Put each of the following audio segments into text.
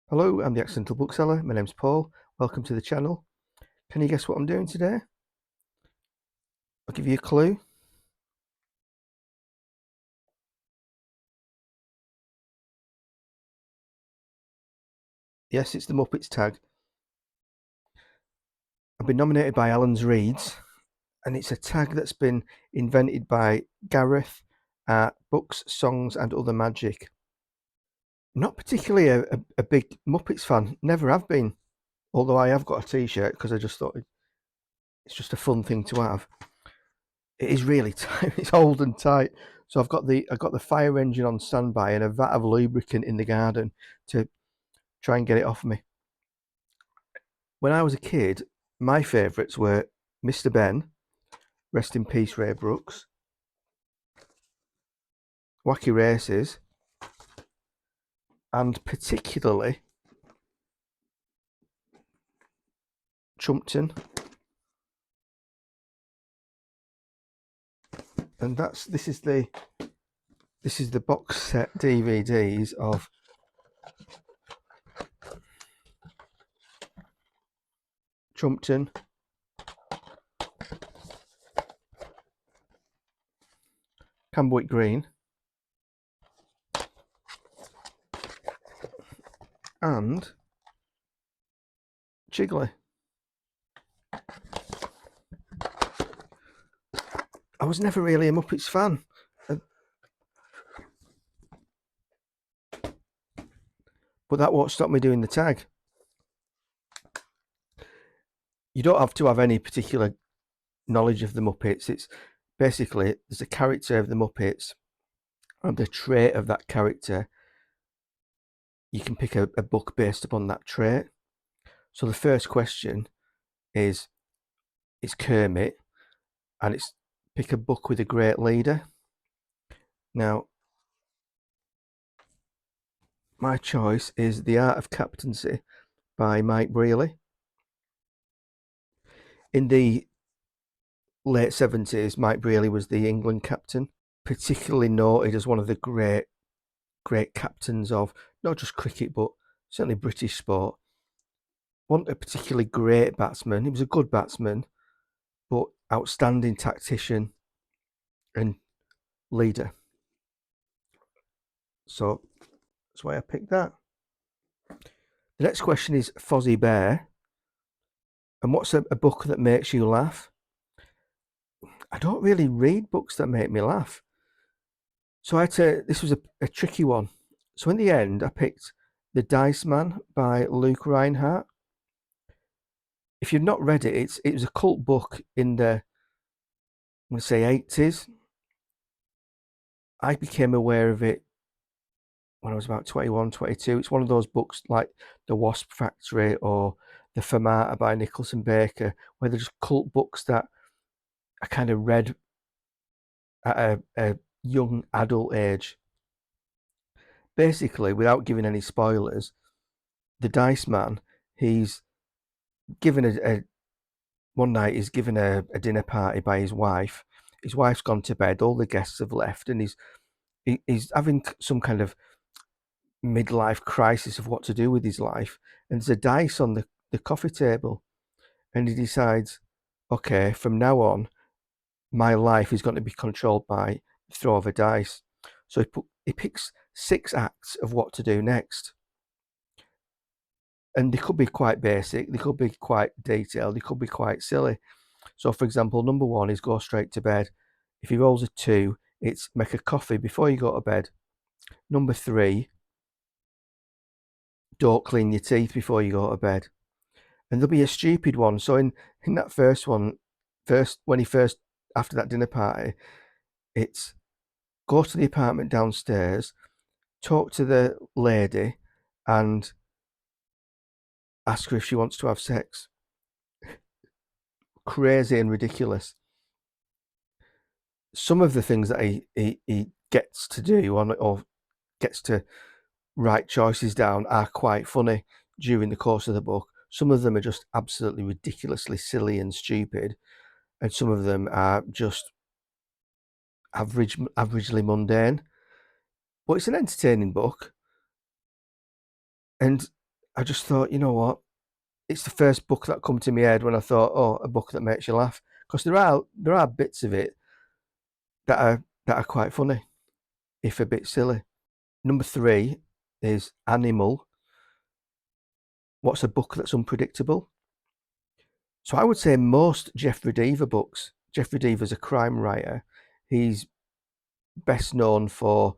Hello, I'm the Accidental Bookseller. My name's Paul. Welcome to the channel. Can you guess what I'm doing today? I'll give you a clue. Yes, it's the Muppets Tag. I've been nominated by Alan's Reads, and it's a tag that's been invented by Gareth at Books, Songs and Other Magic. Not particularly a big Muppets fan, never have been, although I have got a t-shirt because I just thought it's just a fun thing to have. It is really tight. It's old and tight. So I've got the fire engine on standby and a vat of lubricant in the garden to try and get it off me. When I was a kid, my favourites were Mr. Ben, rest in peace Ray Brooks, Wacky Races, and particularly Chumpton. And this is the box set DVDs of Chumpton, Camberwick Green, and Chigley. I was never really a Muppets fan, but that won't stop me doing the tag. You don't have to have any particular knowledge of the Muppets. It's basically there's a character of the Muppets, and the trait of that character. You can pick a book based upon that trait. So the first question is it's Kermit, and it's pick a book with a great leader. Now, my choice is The Art of Captaincy by Mike Brealey. In the late 70s, Mike Brealey was the England captain, particularly noted as one of the great captains of not just cricket, but certainly British sport. Wasn't a particularly great batsman. He was a good batsman, but outstanding tactician and leader. So that's why I picked that. The next question is Fozzie Bear. And what's a book that makes you laugh? I don't really read books that make me laugh. So this was a tricky one. So in the end, I picked The Dice Man by Luke Reinhardt. If you've not read it, it was a cult book in the, I'm going to say 80s. I became aware of it when I was about 21, 22. It's one of those books like The Wasp Factory or The Fermata by Nicholson Baker, where they're just cult books that I kind of read at a young adult age. Basically, without giving any spoilers, the Dice Man, he's given one night he's given a dinner party by his wife. His wife's gone to bed, all the guests have left, and he's having some kind of midlife crisis of what to do with his life. And there's a dice on the coffee table, and he decides, okay, from now on, my life is going to be controlled by the throw of a dice. So he picks 6 acts of what to do next. And they could be quite basic, they could be quite detailed, they could be quite silly. So, for example, number 1 is go straight to bed. If he rolls a 2, it's make a coffee before you go to bed. Number 3, don't clean your teeth before you go to bed. And there'll be a stupid one. So in that first one, after that dinner party, it's go to the apartment downstairs, talk to the lady, and ask her if she wants to have sex. Crazy and ridiculous. Some of the things that he gets to do or gets to write choices down are quite funny during the course of the book. Some of them are just absolutely ridiculously silly and stupid, and some of them are just averagely mundane. But it's an entertaining book, and I just thought, you know what? It's the first book that come to my head when I thought, oh, a book that makes you laugh. Because there are bits of it that are quite funny, if a bit silly. Number 3 is Animal. What's a book that's unpredictable? So I would say most Jeffrey Deaver books. Jeffrey Deaver's a crime writer. He's best known for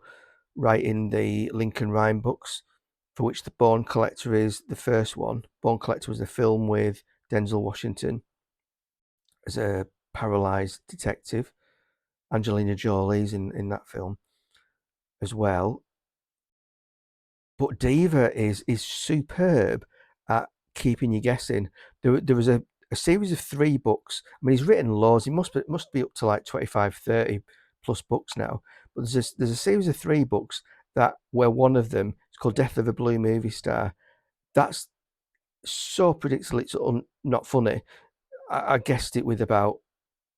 writing the Lincoln Rhyme books, for which The Bone Collector is the first one. Bone Collector was the film with Denzel Washington as a paralysed detective. Angelina Jolie's in that film as well. But Deaver is superb at keeping you guessing. There was a series of 3 books. I mean, he's written loads. He must be up to like 25, 30 plus books now. But there's a series of 3 books where one of them is called Death of a Blue Movie Star. That's so predictable. It's not funny. I guessed it with about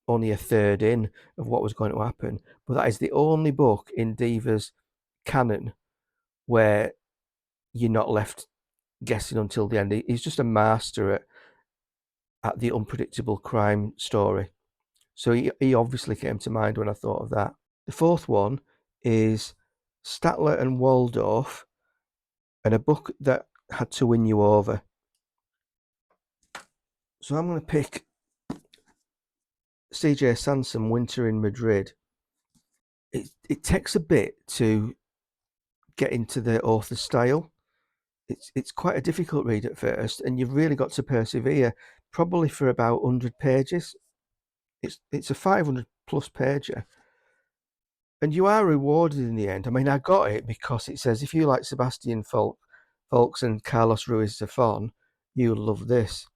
only a third in of what was going to happen. But that is the only book in Deaver's canon where you're not left guessing until the end. He's just a master at the unpredictable crime story. So he obviously came to mind when I thought of that. The 4th one is Statler and Waldorf, and a book that had to win you over. So I'm going to pick C.J. Sansom, Winter in Madrid. It takes a bit to get into the author's style. It's quite a difficult read at first, and you've really got to persevere, probably for about 100 pages. It's a 500 plus pager, and you are rewarded in the end. I mean, I got it because it says if you like Sebastian Faulks and Carlos Ruiz Zafón, you'll love this.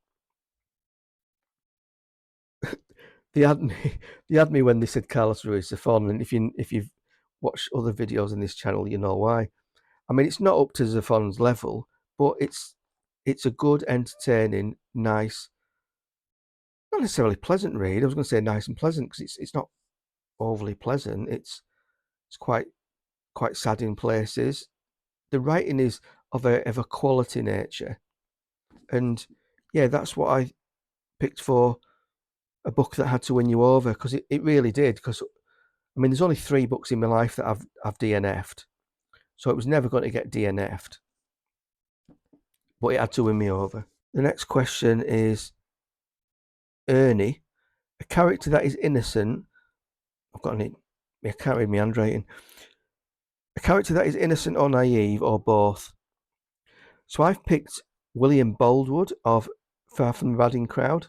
They had me when they said Carlos Ruiz Zafón, and if you've watched other videos in this channel, you know why. I mean, it's not up to Zafón's level, but it's a good, entertaining, nice, not necessarily pleasant read. I was going to say nice and pleasant because it's not overly pleasant. It's quite sad in places. The writing is of a quality nature, and yeah, that's what I picked for a book that had to win you over, because it really did. Because I mean, there's only 3 books in my life that I've DNF'd, so it was never going to get DNF'd, but it had to win me over. The next question is Ernie, a character that is innocent. I've got I can't read my handwriting. A character that is innocent or naive or both. So I've picked William Boldwood of Far From the Madding Crowd.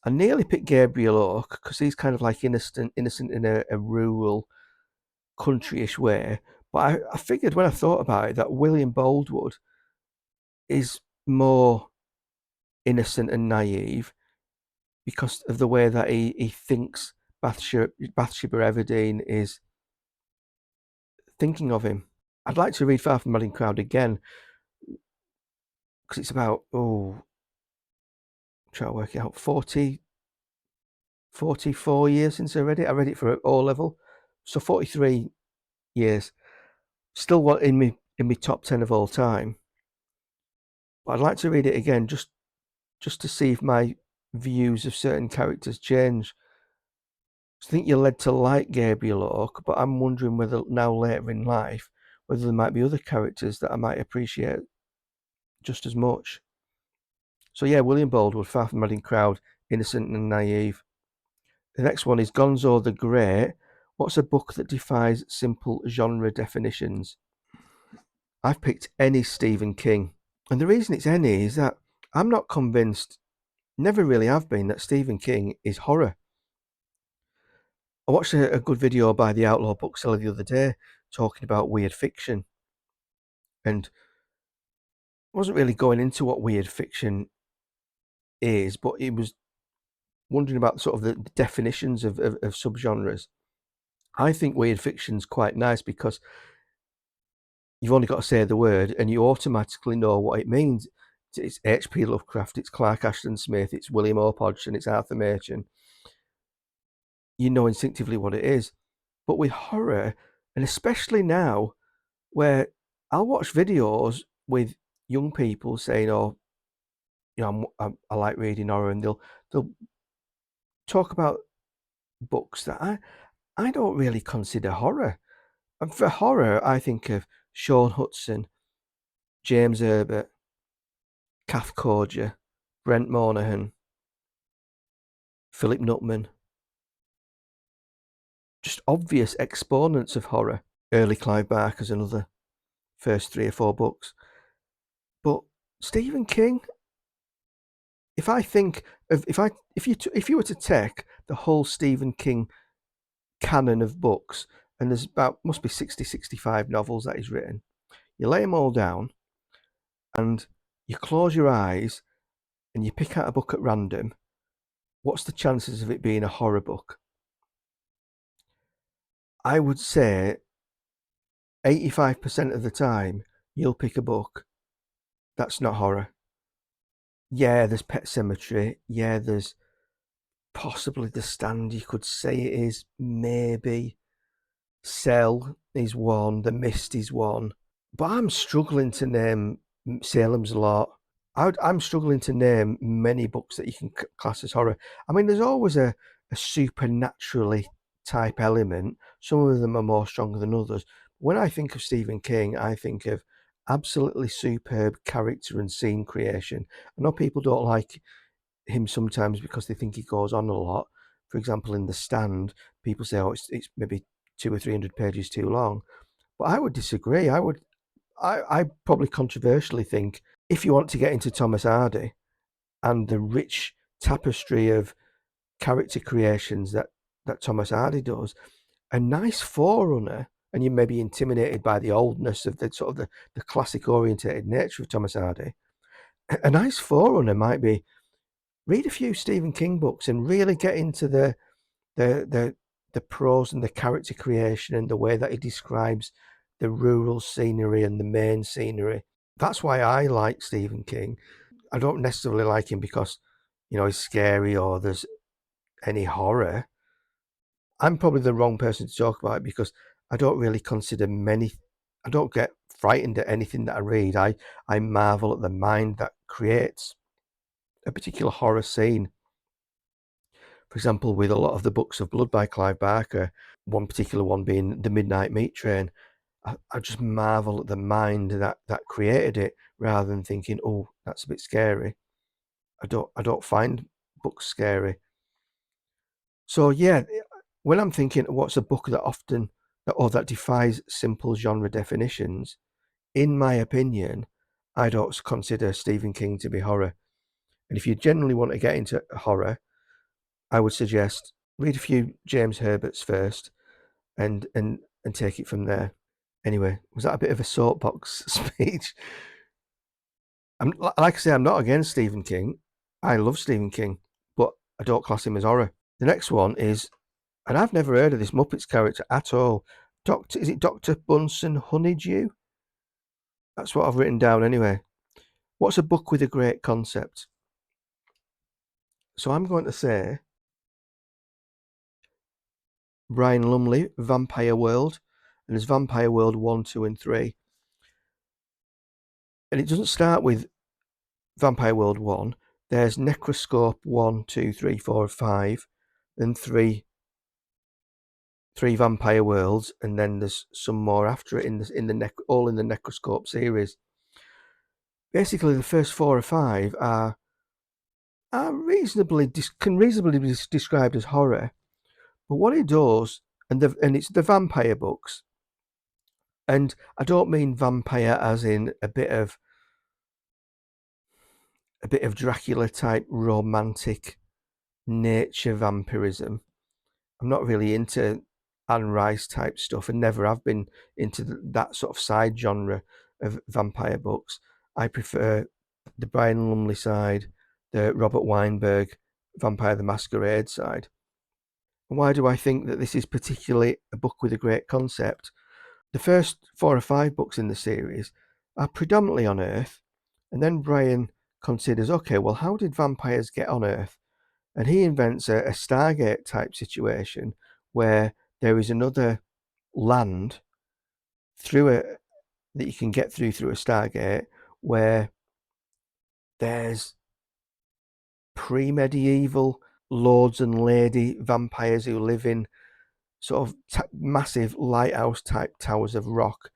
I nearly picked Gabriel Oak because he's kind of like innocent in a rural, countryish way. But I figured when I thought about it that William Boldwood is more innocent and naive because of the way that he thinks Bathsheba Everdeen is thinking of him. I'd like to read Far From the Madding Crowd again because it's about, try to work it out, 44 years since I read it. I read it for O level, so 43 years. Still in my top 10 of all time. But I'd like to read it again just to see if my views of certain characters change. I think you're led to like Gabriel Oak, but I'm wondering whether now later in life, whether there might be other characters that I might appreciate just as much. So yeah, William Boldwood, Far From the Madding Crowd, innocent and naive. The next one is Gonzo the Great. What's a book that defies simple genre definitions? I've picked any Stephen King. And the reason it's any is that I'm not convinced, never really have been, that Stephen King is horror. I watched a good video by the Outlaw Bookseller the other day talking about weird fiction. And I wasn't really going into what weird fiction is, but he was wondering about sort of the definitions of subgenres. I think weird fiction's quite nice because you've only got to say the word and you automatically know what it means. It's H.P. Lovecraft, it's Clark Ashton Smith, it's William O. Hodgson, it's Arthur Machen. You know instinctively what it is. But with horror, and especially now, where I'll watch videos with young people saying, "Oh, you know, I like reading horror," and they'll talk about books that I don't really consider horror. And for horror, I think of Sean Hudson, James Herbert, Kath Kodja, Brent Monahan, Philip Nutman, just obvious exponents of horror. Early Clive Barker's another, first 3 or 4 books. But Stephen King, if I think of if you were to take the whole Stephen King canon of books, and there's must be 65 novels that he's written, you lay them all down and you close your eyes and you pick out a book at random, what's the chances of it being a horror book? I would say 85% of the time you'll pick a book that's not horror. Yeah, there's Pet Sematary. Yeah, there's possibly The Stand, you could say it is, maybe. Cell is one, The Mist is one. But I'm struggling to name Salem's Lot. I'm struggling to name many books that you can class as horror. I mean, there's always a supernaturally type element. Some of them are more stronger than others. When I think of Stephen King, I think of absolutely superb character and scene creation. I know people don't like him sometimes because they think he goes on a lot. For example, in The Stand, people say, "Oh, it's maybe 200 or 300 pages too long." But I would disagree. I probably controversially think if you want to get into Thomas Hardy and the rich tapestry of character creations that Thomas Hardy does, a nice forerunner, and you may be intimidated by the oldness of the sort of the classic orientated nature of Thomas Hardy, a nice forerunner might be read a few Stephen King books and really get into the the the prose and the character creation and the way that he describes the rural scenery and the main scenery. That's why I like Stephen King. I don't necessarily like him because, he's scary or there's any horror. I'm probably the wrong person to talk about it because I don't really consider I don't get frightened at anything that I read. I marvel at the mind that creates a particular horror scene. For example, with a lot of the books of Blood by Clive Barker, one particular one being The Midnight Meat Train, I just marvel at the mind that created it rather than thinking, oh, that's a bit scary. I don't find books scary. So yeah, when I'm thinking what's a book that defies simple genre definitions, in my opinion, I don't consider Stephen King to be horror. And if you generally want to get into horror, I would suggest read a few James Herberts first and take it from there. Anyway, was that a bit of a soapbox speech? Like I say, I'm not against Stephen King. I love Stephen King, but I don't class him as horror. The next one is, and I've never heard of this Muppets character at all. Is it Dr. Bunsen Honeydew? That's what I've written down anyway. What's a book with a great concept? So I'm going to say Brian Lumley, Vampire World, and there's Vampire World 1, 2, and 3. And it doesn't start with Vampire World 1. There's Necroscope 1, 2, 3, 4, 5, then three Vampire Worlds, and then there's some more after it all in the Necroscope series. Basically, the first 4 or 5 are reasonably be described as horror, but what it does, and it's the vampire books, and I don't mean vampire as in a bit of Dracula type romantic nature vampirism. I'm not really into Anne Rice type stuff and never have been into that sort of side genre of vampire books. I prefer the Brian Lumley side, the Robert Weinberg Vampire the Masquerade side. And why do I think that this is particularly a book with a great concept? The first 4 or 5 books in the series are predominantly on Earth, and then Brian considers, okay, well, how did vampires get on Earth? And he invents a Stargate type situation where there is another land that you can get through a Stargate where there's pre-medieval lords and lady vampires who live in sort of massive lighthouse type towers of rock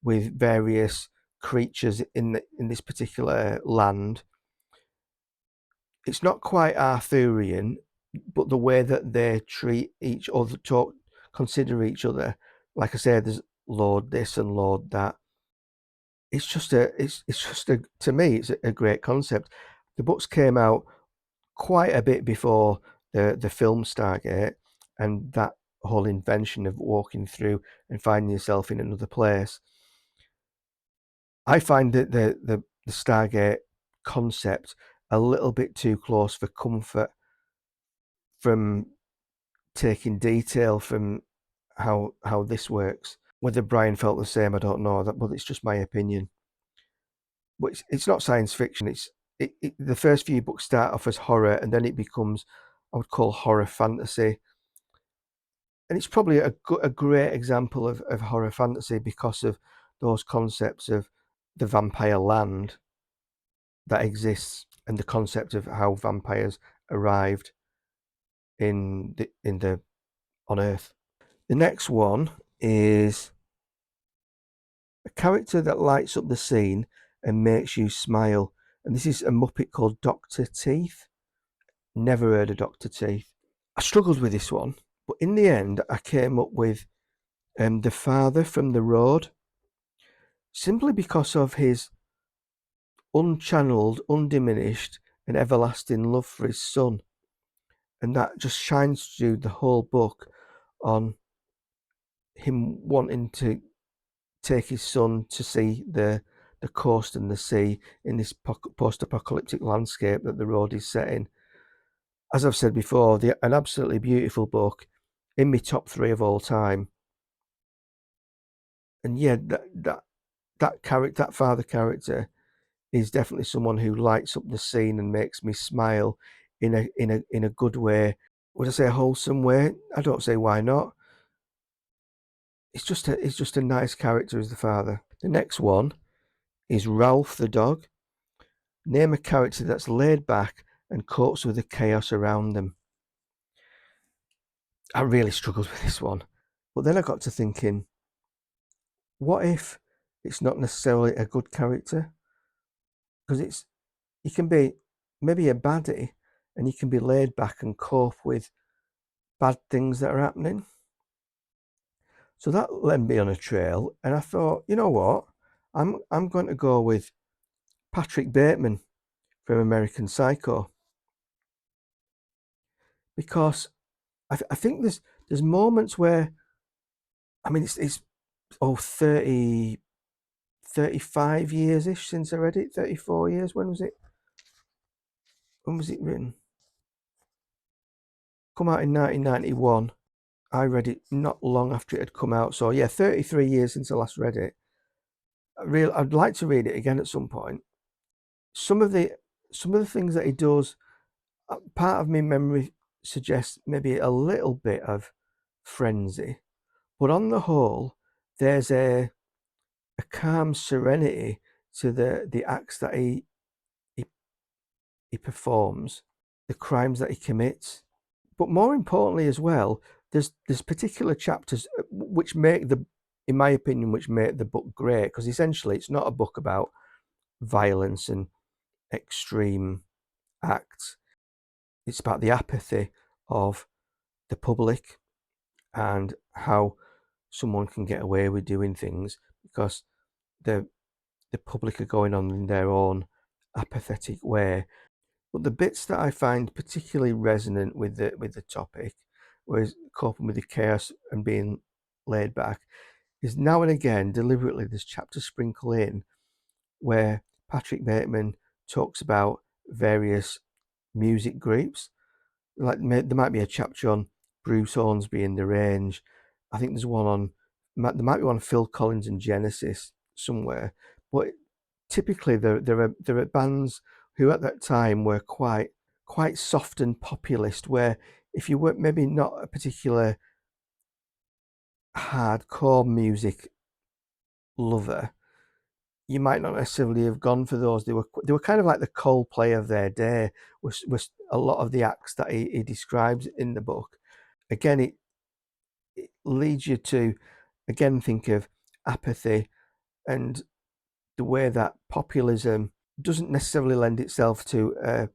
with various creatures in this particular land. It's not quite Arthurian, but the way that they treat each other, consider each other, like I said, there's Lord this and Lord that. It's just to me, it's a great concept. The books came out quite a bit before the film Stargate, and that whole invention of walking through and finding yourself in another place. I find that the Stargate concept a little bit too close for comfort from taking detail from how this works. Whether Brian felt the same, I don't know, but it's just my opinion. But it's not science fiction. The first few books start off as horror, and then it becomes, I would call, horror fantasy. And it's probably a great example of horror fantasy because of those concepts of the vampire land that exists and the concept of how vampires arrived in the on Earth. The next one is a character that lights up the scene and makes you smile. And this is a Muppet called Dr. Teeth. Never heard of Dr. Teeth. I struggled with this one, but in the end, I came up with the father from the road, simply because of his unchanneled, undiminished, and everlasting love for his son. And that just shines through the whole book on him wanting to take his son to see the coast and the sea in this post-apocalyptic landscape that the road is set in. As I've said before, an absolutely beautiful book, in my top 3 of all time. And yeah, that father character is definitely someone who lights up the scene and makes me smile in a good way. Would I say a wholesome way? I don't say why not. It's just a nice character as the father. The next one is Ralph the dog. Name a character that's laid back and copes with the chaos around them. I really struggled with this one. But then I got to thinking, what if it's not necessarily a good character? Because you can be maybe a baddie and you can be laid back and cope with bad things that are happening. So that led me on a trail, and I thought, you know what? I'm going to go with Patrick Bateman from American Psycho, because I think there's moments where, I mean, it's 35 years-ish since I read it, 34 years. When was it written? Come out in 1991. I read it not long after it had come out. So yeah, 33 years since I last read it. I'd like to read it again at some point. Some of the things that he does, part of my memory suggests maybe a little bit of frenzy, but on the whole, there's a calm serenity to the acts that he performs, the crimes that he commits. But more importantly as well, there's particular chapters which make in my opinion, which make the book great, because essentially it's not a book about violence and extreme acts. It's about the apathy of the public and how someone can get away with doing things because the public are going on in their own apathetic way. But the bits that I find particularly resonant with the topic, whereas coping with the chaos and being laid back, is now and again deliberately there's chapters sprinkle in where Patrick Bateman talks about various music groups. Like there might be a chapter on Bruce Hornsby and the Range. I think there's one on there might be one on Phil Collins and Genesis somewhere. But typically there are bands who at that time were quite soft and populist, where if you were maybe not a particular hardcore music lover, you might not necessarily have gone for those. They were kind of like the Coldplay of their day. Was a lot of the acts that he describes in the book. Again, it leads you to again think of apathy and the way that populism doesn't necessarily lend itself to a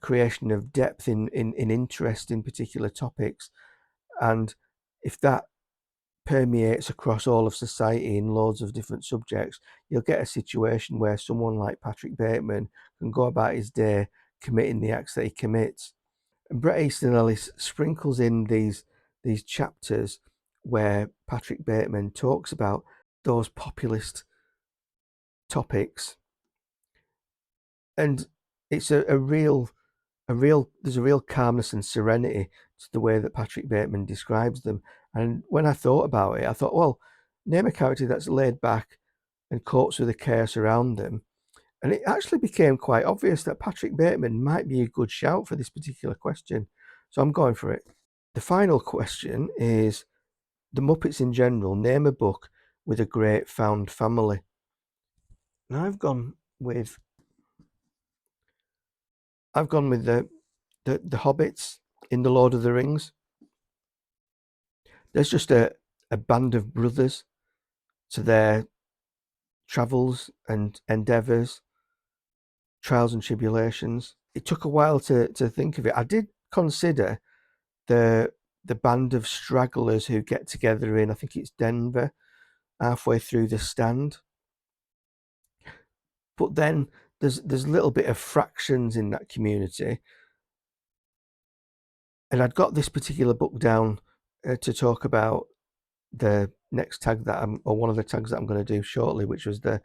creation of depth in interest in particular topics. And if that permeates across all of society in loads of different subjects, you'll get a situation where someone like Patrick Bateman can go about his day committing the acts that he commits. And Bret Easton Ellis sprinkles in these chapters where Patrick Bateman talks about those populist topics, and it's a real there's a real calmness and serenity to the way that Patrick Bateman describes them. And when I thought about it, I thought, well, name a character that's laid back and copes with the chaos around them. And it actually became quite obvious that Patrick Bateman might be a good shout for this particular question. So I'm going for it. The final question is the Muppets in general. Name a book with a great found family. And I've gone with the Hobbits in the Lord of the Rings. There's just a band of brothers to their travels and endeavours, trials and tribulations. It took a while to think of it. I did consider the band of stragglers who get together in, I think it's Denver, halfway through the stand. But then there's a little bit of fractions in that community. And I'd got this particular book down to talk about the next tag that or one of the tags that I'm going to do shortly, which was the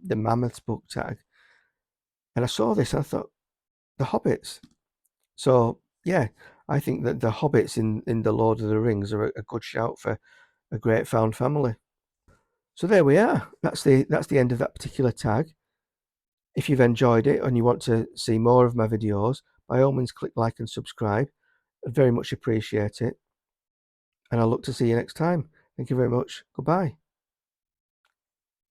Mammoths book tag. And I saw this and I thought, the Hobbits. So yeah, I think that the Hobbits in the Lord of the Rings are a good shout for a great found family. So there we are. That's the end of that particular tag. If you've enjoyed it and you want to see more of my videos, by all means click like and subscribe. I'd very much appreciate it. And I look to see you next time. Thank you very much. Goodbye.